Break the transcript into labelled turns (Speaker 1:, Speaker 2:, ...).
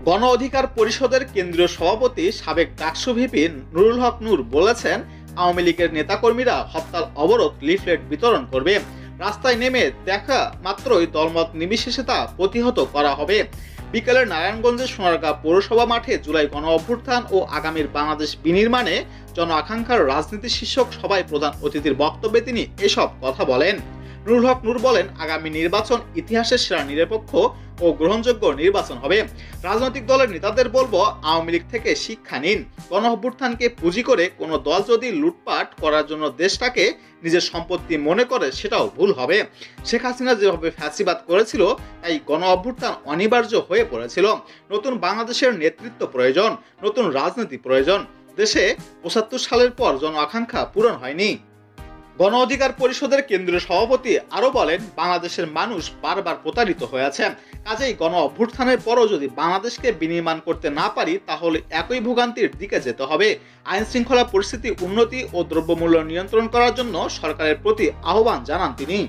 Speaker 1: গণ অধিকার পরিষদের কেন্দ্রীয় সভাপতি সাবেক ডাকসু ভিপি নুরুল হক নূর বলেছেন, আওয়ামী লীগের নেতাকর্মীরা হরতাল অবরোধ লিফলেট বিতরণ করবে। রাস্তায় নেমে দেখা মাত্রই দলমত নির্বিশেষে তা প্রতিহত করা হবে। বিকেলে নারায়ণগঞ্জের সোনারগাঁ পৌরসভা মাঠে জুলাই গণ অভ্যুত্থান ও আগামীর বাংলাদেশ বিনির্মাণে জন আকাঙ্ক্ষার রাজনীতি শীর্ষক সভায় প্রধান অতিথির বক্তব্যে তিনি এসব কথা বলেন। নুরুল হক নূর বলেন, আগামী নির্বাচন ইতিহাসের সেরা নিরপেক্ষ ও গ্রহণযোগ্য নির্বাচন হবে। রাজনৈতিক দলের নেতাদের বলবো, আওয়ামী লীগ থেকে শিক্ষা নিন। গণ অভ্যুত্থানকে পুঁজি করে কোনো দল যদি লুটপাট করার জন্য দেশটাকে নিজের সম্পত্তি মনে করে, সেটাও ভুল হবে। শেখ হাসিনা যেভাবে ফ্যাসিবাদ করেছিল, তাই গণ অভ্যুত্থান অনিবার্য হয়ে পড়েছিল। নতুন বাংলাদেশের নেতৃত্ব প্রয়োজন, নতুন রাজনীতি প্রয়োজন। দেশে ৭৫ সালের পর জন আকাঙ্ক্ষা পূরণ হয়নি। গণ অধিকার পরিষদের কেন্দ্রীয় সভাপতি আরো বলেন, বাংলাদেশের মানুষ বারবার প্রতারিত হয়েছে। কাজেই গণ অভ্যুত্থানের পরও যদি বাংলাদেশকে বিনির্মাণ করতে না পারি, তাহলে একই ভোগান্তির দিকে যেতে হবে। আইন শৃঙ্খলা পরিস্থিতি উন্নতি ও দ্রব্যমূল্য নিয়ন্ত্রণ করার জন্য সরকারের প্রতি আহ্বান জানান তিনি।